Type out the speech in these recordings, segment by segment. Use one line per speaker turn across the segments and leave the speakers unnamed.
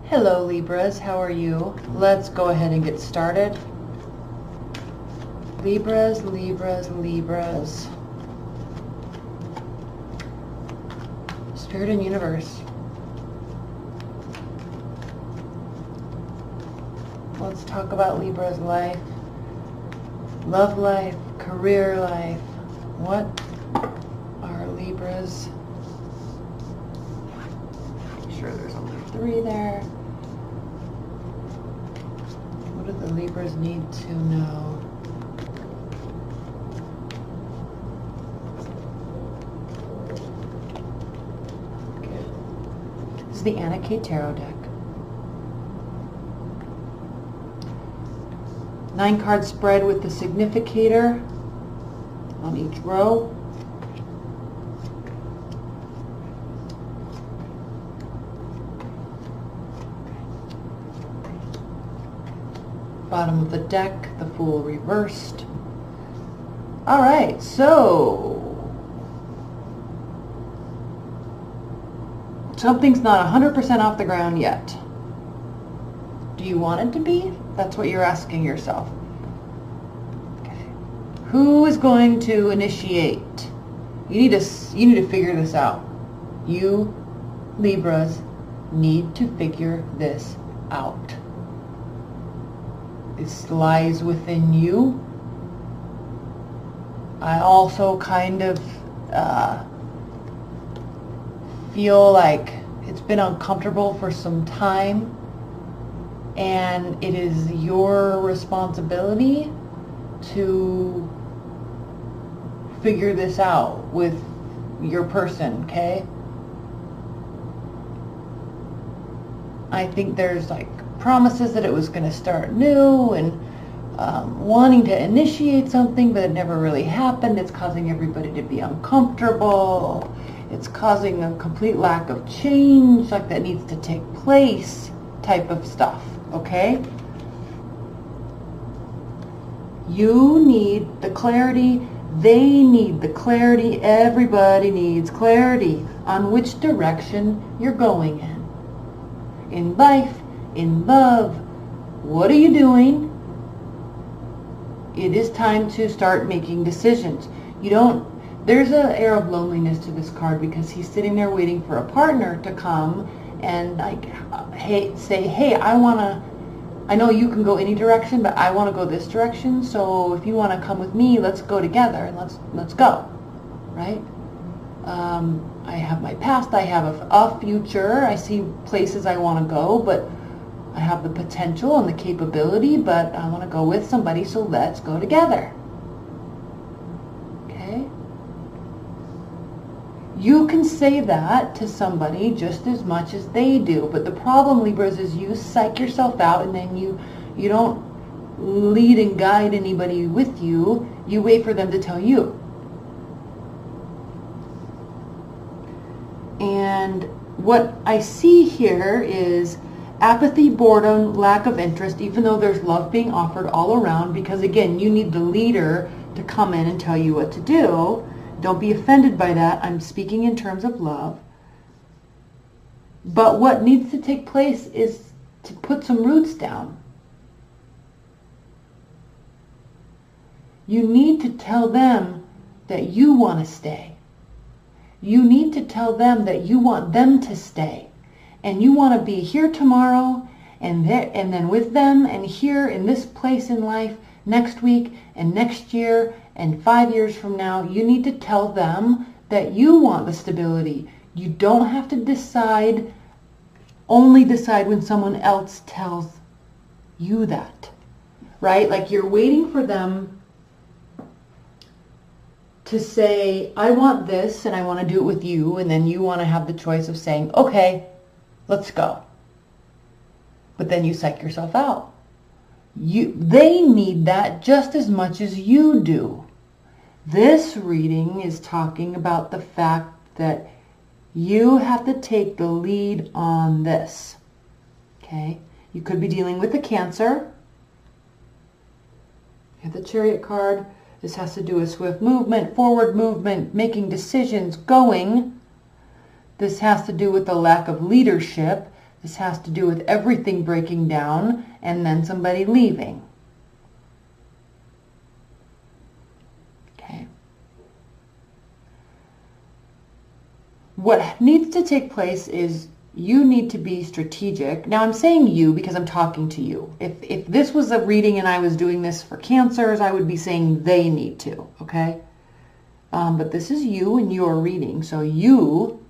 Hello Libras, how are you? Let's go ahead and get started. Libras, Libras, Libras. Spirit and universe. Let's talk about Libra's life, love life, career life. What are Libra's? Pretty sure there's only 3 there. What do the Libras need to know? Okay. This is the AQUARIUS Tarot deck. 9 card spread with the significator on each row. Bottom of the deck, the Fool reversed. All right, so something's not 100% off the ground yet. Do you want it to be? That's what you're asking yourself. Okay. Who is going to initiate? You need to figure this out. You Libras need to figure this out. This lies within you. I also kind of feel like it's been uncomfortable for some time, and it is your responsibility to figure this out with your person, okay? I think there's like promises that it was going to start new and wanting to initiate something, but it never really happened. It's causing everybody to be uncomfortable. It's causing a complete lack of change, like that needs to take place type of stuff, okay? You need the clarity. They need the clarity. Everybody needs clarity on which direction you're going in life, in love. What are you doing? It is time to start making decisions. There's an air of loneliness to this card because he's sitting there waiting for a partner to come and like, hey, I know you can go any direction, but I want to go this direction. So if you want to come with me, let's go together and let's go, right? I have my past, I have a future, I see places I want to go, but I have the potential and the capability, but I want to go with somebody, so let's go together. Okay? You can say that to somebody just as much as they do, but the problem, Libras, is you psych yourself out and then you don't lead and guide anybody with you. You wait for them to tell you. And what I see here is apathy, boredom, lack of interest, even though there's love being offered all around, because again, you need the leader to come in and tell you what to do. Don't be offended by that. I'm speaking in terms of love. But what needs to take place is to put some roots down. You need to tell them that you want to stay. You need to tell them that you want them to stay. And you want to be here tomorrow and then with them, and here in this place in life next week and next year and 5 years from now. You need to tell them that you want the stability. You don't have to only decide when someone else tells you that, right? Like you're waiting for them to say, I want this and I want to do it with you, and then you want to have the choice of saying, okay, let's go. But then you psych yourself out. They need that just as much as you do. This reading is talking about the fact that you have to take the lead on this. Okay? You could be dealing with a Cancer. You have the Chariot card. This has to do with swift movement, forward movement, making decisions, going. This has to do with the lack of leadership. This has to do with everything breaking down and then somebody leaving. Okay. What needs to take place is you need to be strategic. Now I'm saying you because I'm talking to you. If this was a reading and I was doing this for Cancers, I would be saying they need to, okay? But this is you and your reading. So you,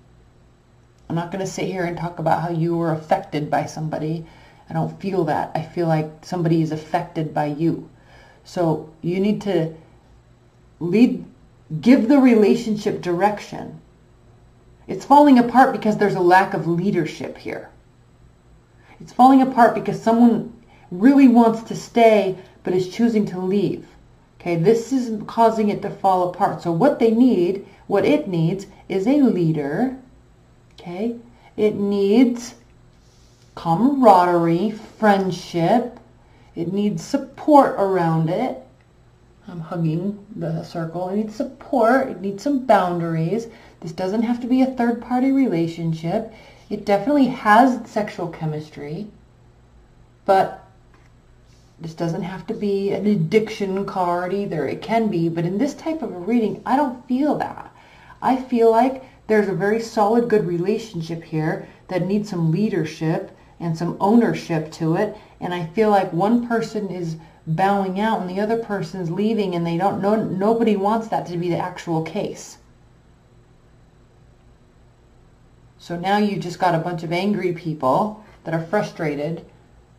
I'm not going to sit here and talk about how you were affected by somebody. I don't feel that. I feel like somebody is affected by you. So you need to give the relationship direction. It's falling apart because there's a lack of leadership here. It's falling apart because someone really wants to stay but is choosing to leave. Okay, this is causing it to fall apart. So what it needs is a leader. Okay, it needs camaraderie, friendship. It needs support around it. I'm hugging the circle. It needs support. It needs some boundaries. This doesn't have to be a third-party relationship. It definitely has sexual chemistry, but this doesn't have to be an addiction card either. It can be, but in this type of a reading, I don't feel that. I feel like there's a very solid, good relationship here that needs some leadership and some ownership to it, and I feel like one person is bowing out and the other person's leaving, and they don't know, nobody wants that to be the actual case. So now you just got a bunch of angry people that are frustrated,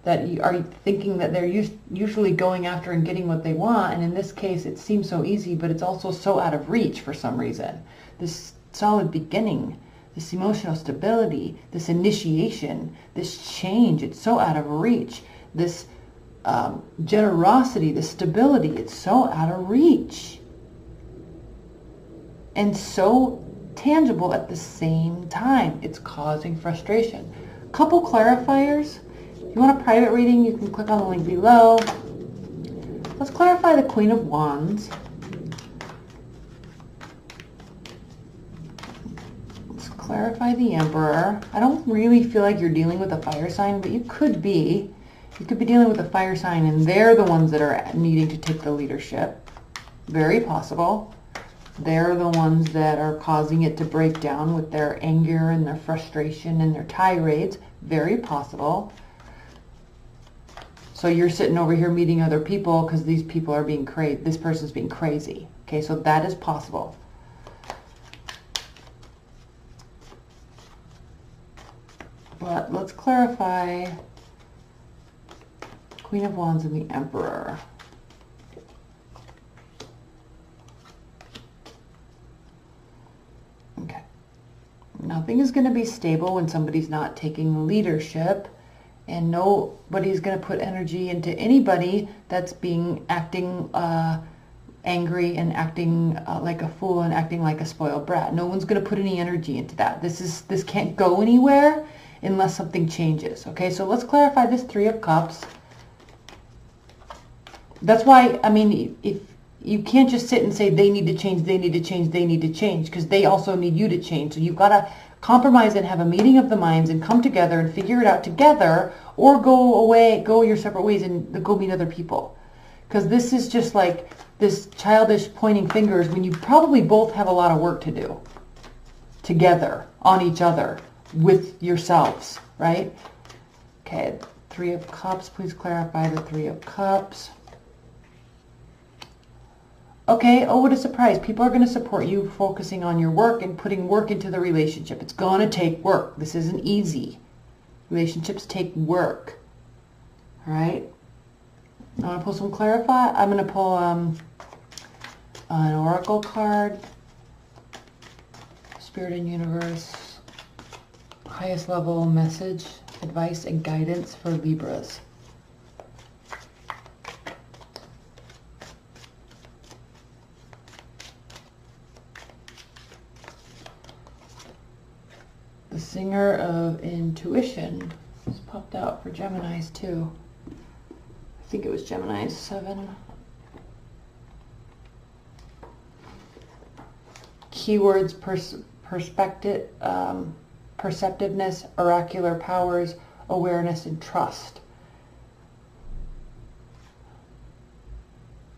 that are thinking that they're usually going after and getting what they want, and in this case it seems so easy, but it's also so out of reach for some reason. This solid beginning, this emotional stability, this initiation, this change, it's so out of reach. This generosity, this stability, it's so out of reach. And so tangible at the same time. It's causing frustration. Couple clarifiers. If you want a private reading, you can click on the link below. Let's clarify the Queen of Wands. Let's clarify the Emperor. I don't really feel like you're dealing with a fire sign, but you could be. You could be dealing with a fire sign and they're the ones that are needing to take the leadership. Very possible. They're the ones that are causing it to break down with their anger and their frustration and their tirades. Very possible. So you're sitting over here meeting other people because these people are being crazy. This person's being crazy. Okay, so that is possible. But let's clarify Queen of Wands and the Emperor. Okay. Nothing is going to be stable when somebody's not taking leadership, and nobody's going to put energy into anybody that's acting angry and acting like a fool and acting like a spoiled brat. No one's going to put any energy into that. This can't go anywhere unless something changes. Okay, so let's clarify this Three of Cups. That's why, I mean, if you can't just sit and say they need to change, they need to change, they need to change, because they also need you to change. So you've got to compromise and have a meeting of the minds and come together and figure it out together, or go your separate ways and go meet other people. Because this is just like this childish pointing fingers when you probably both have a lot of work to do together on each other with yourselves, right? Okay, Three of Cups. Please clarify the Three of Cups. Okay, oh, what a surprise. People are going to support you focusing on your work and putting work into the relationship. It's going to take work. This isn't easy. Relationships take work. All right? I want to pull some clarify. I'm going to pull an oracle card. Spirit and Universe. Highest level message, advice, and guidance for Libras. The Singer of Intuition just popped out for Geminis too. I think it was Geminis 7. Keywords, perspective, perceptiveness, oracular powers, awareness, and trust.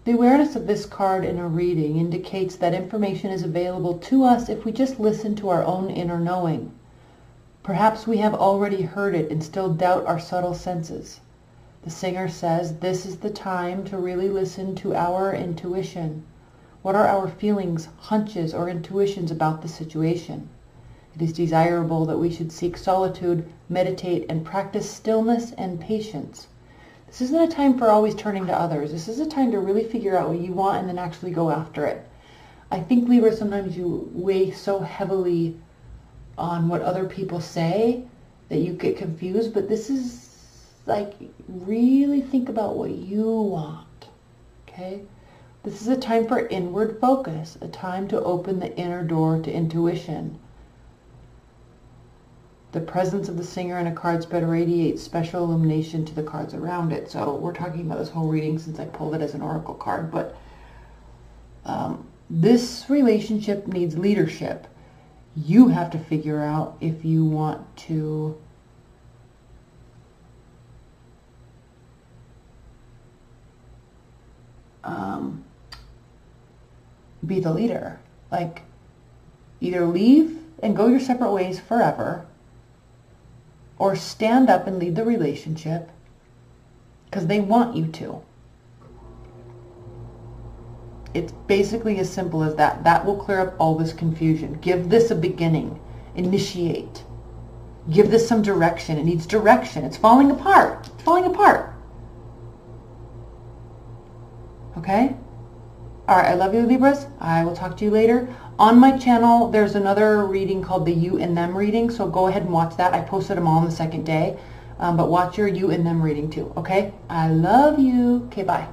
The awareness of this card in a reading indicates that information is available to us if we just listen to our own inner knowing. Perhaps we have already heard it and still doubt our subtle senses. The singer says this is the time to really listen to our intuition. What are our feelings, hunches, or intuitions about the situation? It is desirable that we should seek solitude, meditate, and practice stillness and patience. This isn't a time for always turning to others. This is a time to really figure out what you want and then actually go after it. I think, Libra, sometimes you weigh so heavily on what other people say that you get confused, but this is like, really think about what you want, okay? This is a time for inward focus, a time to open the inner door to intuition. The presence of the singer in a card spread radiates special illumination to the cards around it. So we're talking about this whole reading since I pulled it as an oracle card, but this relationship needs leadership. You have to figure out if you want to be the leader. Like, either leave and go your separate ways forever, or stand up and lead the relationship because they want you to. It's basically as simple as that. That will clear up all this confusion. Give this a beginning. Initiate. Give this some direction. It needs direction. It's falling apart. It's falling apart. Okay? All right, I love you, Libras. I will talk to you later. On my channel, there's another reading called the You and Them reading, so go ahead and watch that. I posted them all on the second day, but watch your You and Them reading too, okay? I love you. Okay, bye.